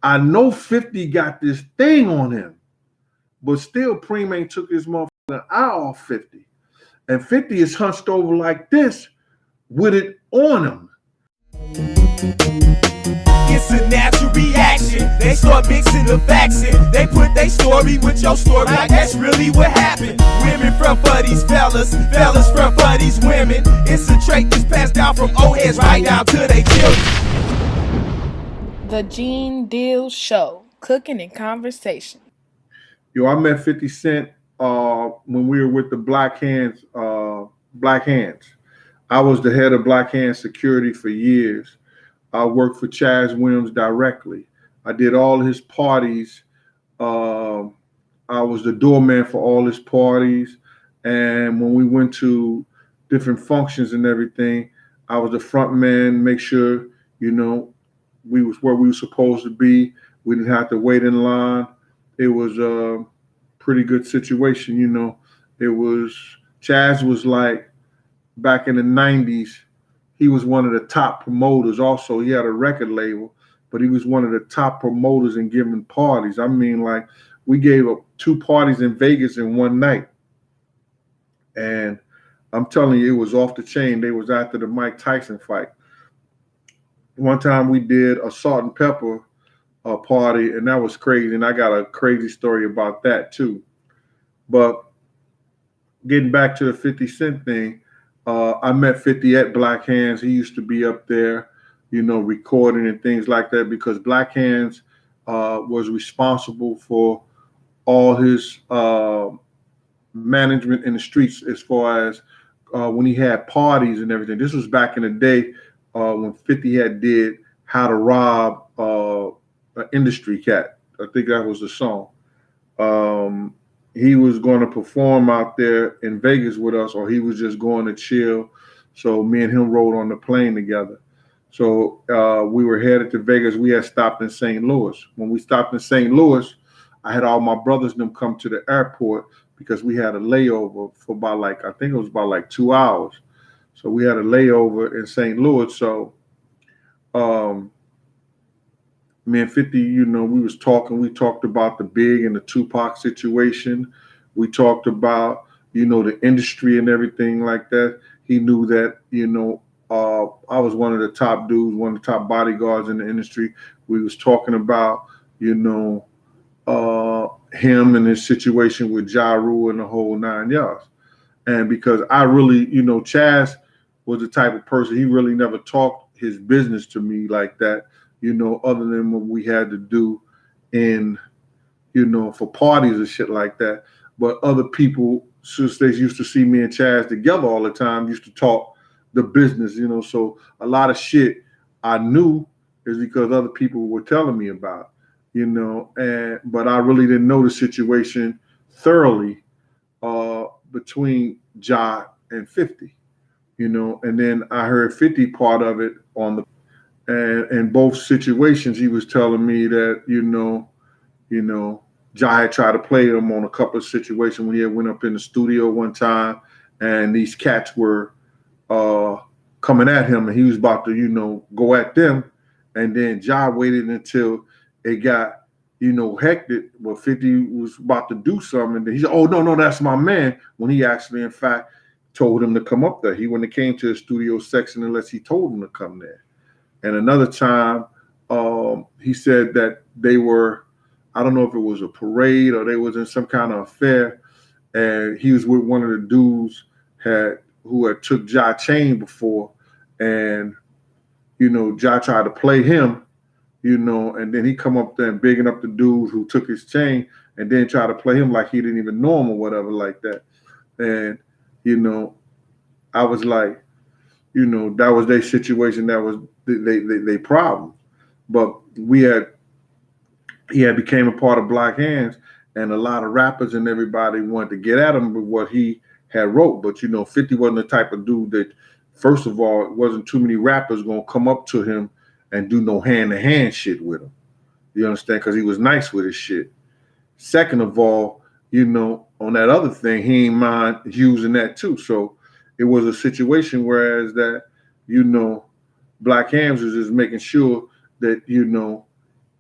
I know 50 got this thing on him, but still Preem ain't took his motherfucking eye off 50. And 50 is hunched over like this with it on him. It's a natural reaction. They start mixing the facts in. They put their story with your story like that's really what happened. Women front for these fellas, fellas front for these women. It's a trait that's passed down from old heads right down to their children. The Gene Deal Show, cooking and conversation. Yo, I met 50 Cent when we were with the Black Hands. I was the head of Black Hands Security for years. I worked for Chaz Williams directly. I did all his parties. I was the doorman for all his parties. And when we went to different functions and everything, I was the front man, make sure, we was where we were supposed to be. We didn't have to wait in line. It was a pretty good situation, It was, Chaz was like, back in the 90s, he was one of the top promoters. Also, he had a record label, but he was one of the top promoters in giving parties. I mean, like, we gave up 2 parties in Vegas in one night. And I'm telling you, it was off the chain. They was after the Mike Tyson fight. One time we did a salt and pepper party, and that was crazy. And I got a crazy story about that too. But getting back to the 50 Cent thing, I met 50 at Black Hands. He used to be up there, recording and things like that, because Black Hands was responsible for all his management in the streets as far as when he had parties and everything. This was back in the day when 50 had did How to Rob an Industry Cat. I think that was the song. He was going to perform out there in Vegas with us, or he was just going to chill. So me and him rode on the plane together. So we were headed to Vegas. We had stopped in St. Louis. When we stopped in St. Louis, I had all my brothers and them come to the airport because we had a layover for about I think it was about 2 hours. So we had a layover in St. Louis. So me and 50, we was talking. We talked about the Big and the Tupac situation. We talked about, the industry and everything like that. He knew that, I was one of the top dudes, one of the top bodyguards in the industry. We was talking about, him and his situation with Ja Rule and the whole 9 yards. And because I really, Chaz was the type of person, he really never talked his business to me like that. Other than what we had to do in, for parties and shit like that. But other people, since they used to see me and Chaz together all the time, used to talk the business, So a lot of shit I knew is because other people were telling me about, but I really didn't know the situation thoroughly between Ja and 50, and then I heard 50 part of it on the. And in both situations, he was telling me that, Ja had tried to play him on a couple of situations when he had went up in the studio one time, and these cats were coming at him, and he was about to, go at them. And then Ja waited until it got, hectic. But 50 was about to do something. And then he said, "Oh, no, that's my man." When he actually, in fact, told him to come up there. He wouldn't have came to the studio section unless he told him to come there. And another time, he said that they were, I don't know if it was a parade or they was in some kind of affair, and he was with one of the dudes who had took Ja chain before, and Ja tried to play him, and then he come up there and bigging up the dude who took his chain, and then try to play him like he didn't even know him or whatever like that. And I was like, that was their situation. That was they problem. But he had became a part of Black Hands, and a lot of rappers and everybody wanted to get at him with what he had wrote. But 50 wasn't the type of dude that, first of all, it wasn't too many rappers gonna come up to him and do no hand-to-hand shit with him. You understand? Because he was nice with his shit. Second of all, on that other thing, he ain't mind using that too. So it was a situation whereas that, Black Hands was just making sure that,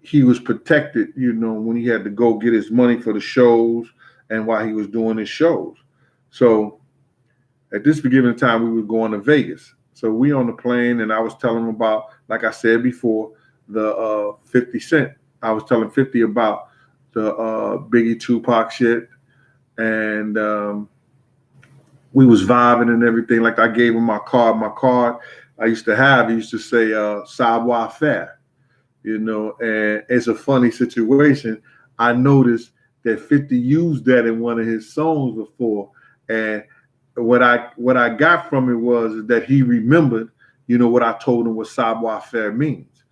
he was protected, when he had to go get his money for the shows and while he was doing his shows. So at this given time, we were going to Vegas. So we on the plane, and I was telling him about, like I said before, the 50 Cent. I was telling 50 about the Biggie Tupac shit, and we was vibing and everything. Like I gave him my card. My card I used to have, it used to say Savoir Faire, and it's a funny situation. I noticed that 50 used that in one of his songs before, and what I got from it was that he remembered, what I told him what Savoir Faire means,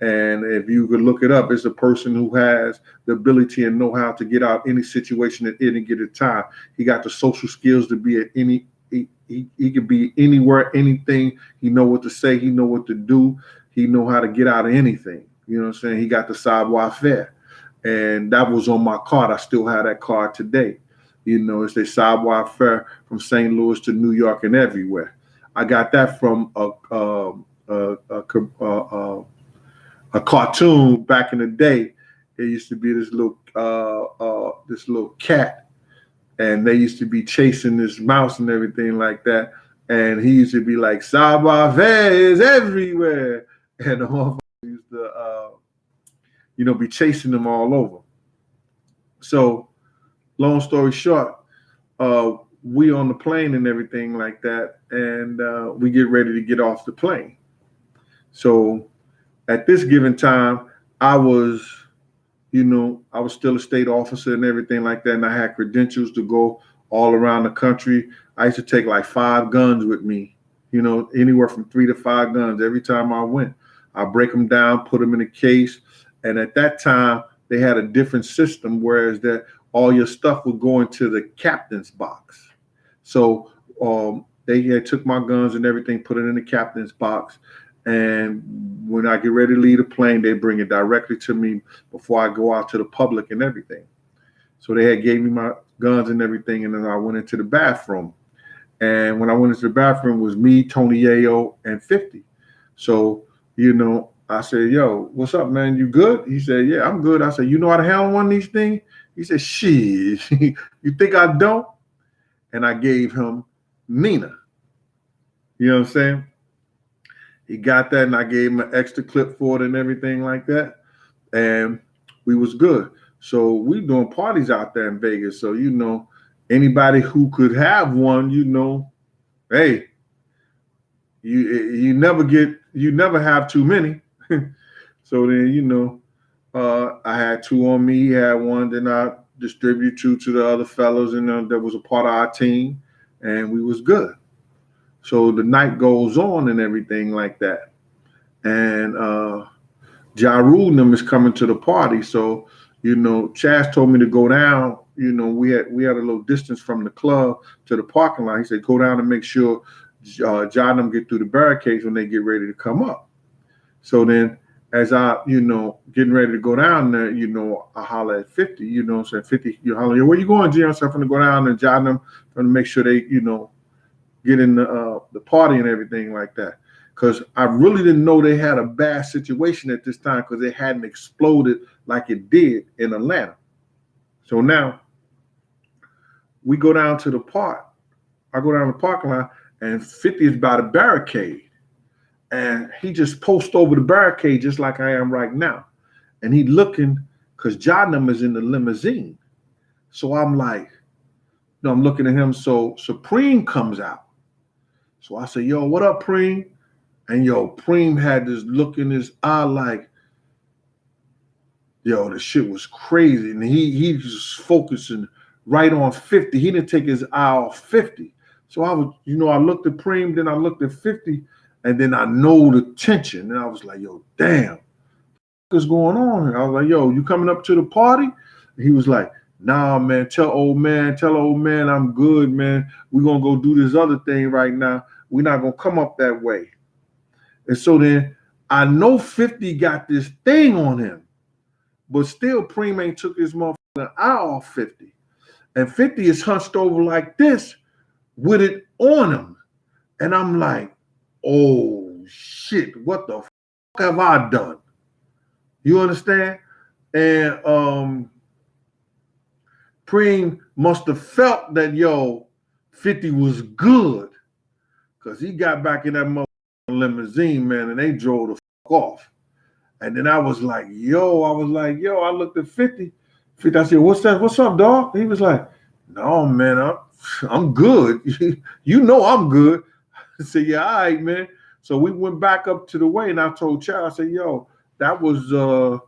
and if you could look it up, it's a person who has the ability and know how to get out any situation at any given time. He got the social skills to be at any, he could be anywhere, anything. He know what to say. He know what to do. He know how to get out of anything. You know what I'm saying? He got the Savoir Faire. And that was on my card. I still have that card today. It's a Savoir Faire from St. Louis to New York and everywhere. I got that from a cartoon back in the day. There used to be this little cat, and they used to be chasing this mouse and everything like that. And he used to be like, Savoir Faire is everywhere, and the motherfucker used to be chasing them all over. So, long story short, we on the plane and everything like that, and we get ready to get off the plane. So at this given time, I was still a state officer and everything like that, and I had credentials to go all around the country. I used to take like 5 guns with me, anywhere from 3 to 5 guns every time I went. I break them down, put them in a case, and at that time they had a different system, whereas that all your stuff would go into the captain's box. So they had took my guns and everything, put it in the captain's box. And when I get ready to leave the plane, they bring it directly to me before I go out to the public and everything. So they had gave me my guns and everything, and then I went into the bathroom. And when I went into the bathroom, it was me, Tony Yayo, and 50. So, I said, yo, what's up, man? You good? He said, yeah, I'm good. I said, you know how to handle one of these things? He said, shit, you think I don't? And I gave him Nina. You know what I'm saying? He got that, and I gave him an extra clip for it and everything like that. And we was good. So we doing parties out there in Vegas. So, anybody who could have one, hey, you never have too many. So then, I had 2 on me. He had 1. Then I distributed 2 to the other fellows, and that was a part of our team, and we was good. So the night goes on and everything like that. And Ja Rule and them is coming to the party. So, Chaz told me to go down. We had a little distance from the club to the parking lot. He said, go down and make sure Ja and them get through the barricades when they get ready to come up. So then as I, getting ready to go down there, I holler at 50, saying 50, you holler, where you going, G? I'm going to go down and Ja and them trying to make sure they, get in the party and everything like that. Because I really didn't know they had a bad situation at this time, because it hadn't exploded like it did in Atlanta. So now we go down to the park. I go down the parking lot, and 50 is by the barricade. And he just posts over the barricade just like I am right now. And he looking, because John is in the limousine. So I'm like, I'm looking at him. So Supreme comes out. So I say, yo, what up, Preem? And Preem had this look in his eye like, the shit was crazy. And he was focusing right on 50. He didn't take his eye off 50. So I was, I looked at Preem, then I looked at 50, and then I know the tension. And I was like, yo, damn, what's going on here? I was like, yo, you coming up to the party? And he was like, nah, man, tell old man I'm good, man. We're going to go do this other thing right now. We're not going to come up that way. And so then I know 50 got this thing on him, but still Preem ain't took his motherfucking eye off 50. And 50 is hunched over like this with it on him. And I'm like, oh, shit, what the fuck have I done? You understand? And Preem must have felt that 50 was good, because he got back in that limousine, man, and they drove the fuck off. And then I was like, I looked at 50. 50, I said, what's that? What's up, dog? He was like, no, man, I'm good. You know I'm good. I said, yeah, all right, man. So we went back up to the way, and I told Chad, I said, that was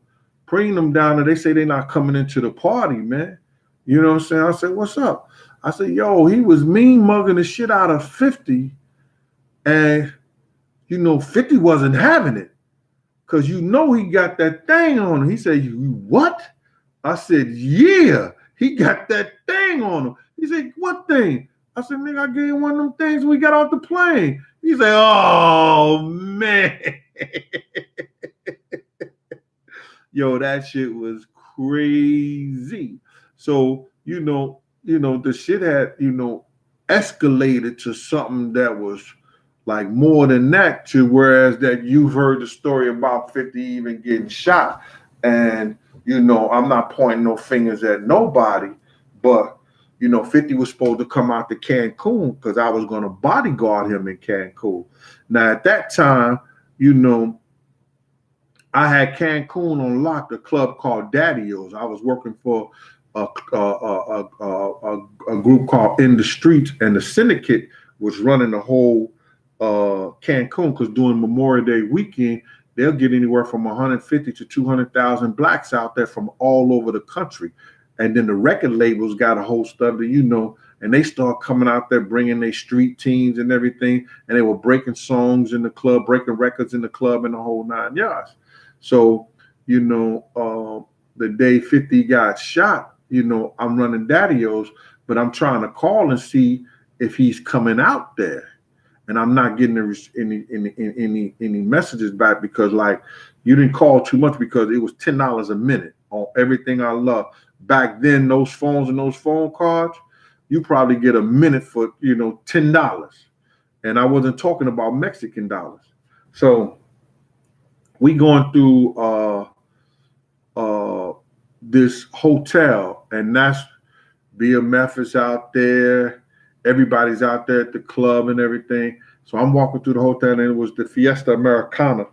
bringing them down there. They say they're not coming into the party, man. You know what I'm saying? I said, what's up? I said, he was mean mugging the shit out of 50. And, 50 wasn't having it. Because he got that thing on him. He said, what? I said, yeah, he got that thing on him. He said, what thing? I said, nigga, I gave him one of them things when we got off the plane. He said, oh, man. That shit was crazy. So, the shit had, escalated to something that was like more than that, to whereas that you've heard the story about 50 even getting shot. And, I'm not pointing no fingers at nobody, but, 50 was supposed to come out to Cancun because I was going to bodyguard him in Cancun. Now, at that time, I had Cancun on lock, a club called Daddy-O's. I was working for a group called In the Streets, and the syndicate was running the whole Cancun, because during Memorial Day weekend, they'll get anywhere from 150 to 200,000 blacks out there from all over the country. And then the record labels got a host of it, and they start coming out there bringing their street teams and everything. And they were breaking songs in the club, breaking records in the club, and the whole 9 yards. So, the day 50 got shot, I'm running Daddy-O's, but I'm trying to call and see if he's coming out there. And I'm not getting any messages back, because you didn't call too much, because it was $10 a minute on everything I love. Back then, those phones and those phone cards, you probably get a minute for $10. And I wasn't talking about Mexican dollars. So we going through this hotel, and that's BMF is out there. Everybody's out there at the club and everything. So I'm walking through the hotel, and it was the Fiesta Americana,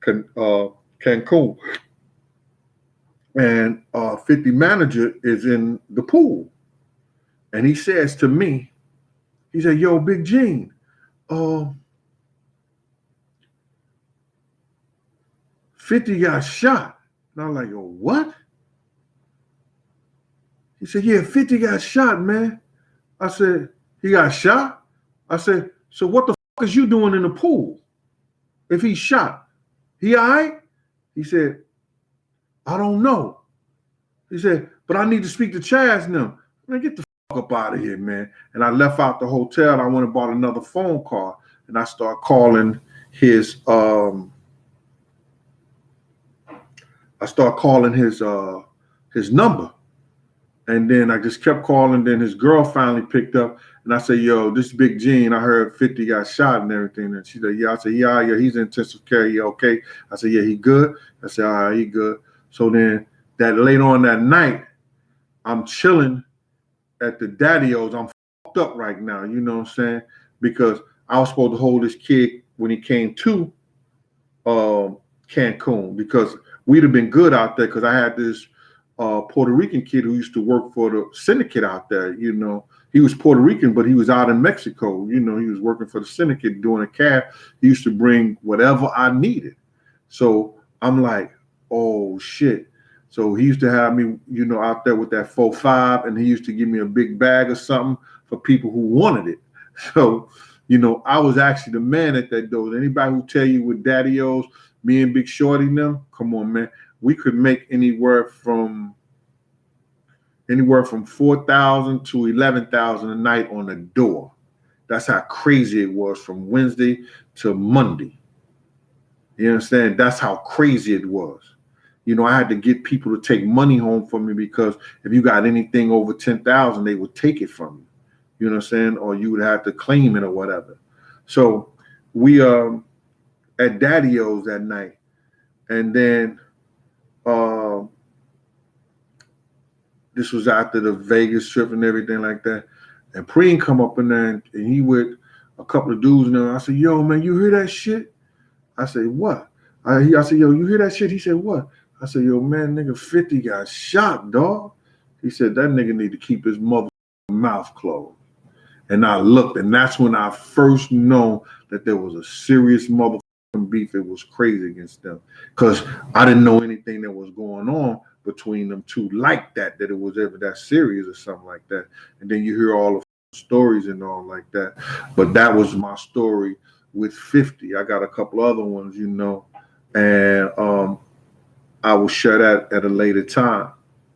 Cancun. And 50 manager is in the pool. And he says to me, he said, yo, Big Gene, 50 got shot. And I'm like, yo, what? He said, yeah, 50 got shot, man. I said, he got shot? I said, so what the fuck is you doing in the pool if he's shot? He all right? He said, I don't know. He said, but I need to speak to Chaz now. Man, get the fuck up out of here, man. And I left out the hotel. I went and bought another phone call, and I started calling his number. And then I just kept calling. Then his girl finally picked up, and I said, yo, this is Big Gene. I heard 50 got shot and everything. And she said, yeah. I said, yeah, he's in intensive care. He okay? I said, yeah, he good? I said, all right, he good. So then that later on that night, I'm chilling at the Daddy-O's. I'm fucked up right now, you know what I'm saying? Because I was supposed to hold this kid when he came to Cancun, because we'd have been good out there, because I had this Puerto Rican kid who used to work for the syndicate out there. He was Puerto Rican, but he was out in Mexico. He was working for the syndicate doing a cab. He used to bring whatever I needed. So I'm like, oh shit. So he used to have me, out there with that 4.5, and he used to give me a big bag or something for people who wanted it. So, I was actually the man at that door. Anybody who tell you with Daddy-O's, me and Big Shorty and them, come on, man. We could make anywhere from 4,000 to 11,000 a night on the door. That's how crazy it was from Wednesday to Monday. You understand? That's how crazy it was. I had to get people to take money home for me, because if you got anything over 10,000, they would take it from you. You know what I'm saying? Or you would have to claim it or whatever. So we at Daddy-O's that night, and then this was after the Vegas trip and everything like that. And Preem come up in there and he with a couple of dudes and I said, yo, man, you hear that shit? I said, what? I said, yo, you hear that shit? He said, what? I said, yo, man, nigga, 50 got shot, dog. He said, that nigga need to keep his mouth closed. And I looked, and that's when I first know that there was a serious motherfucking beef. It was crazy against them. Because I didn't know anything that was going on between them two like that it was ever that serious or something like that. And then you hear all the stories and all like that. But that was my story with 50. I got a couple other ones, you know, and I will share that at a later time.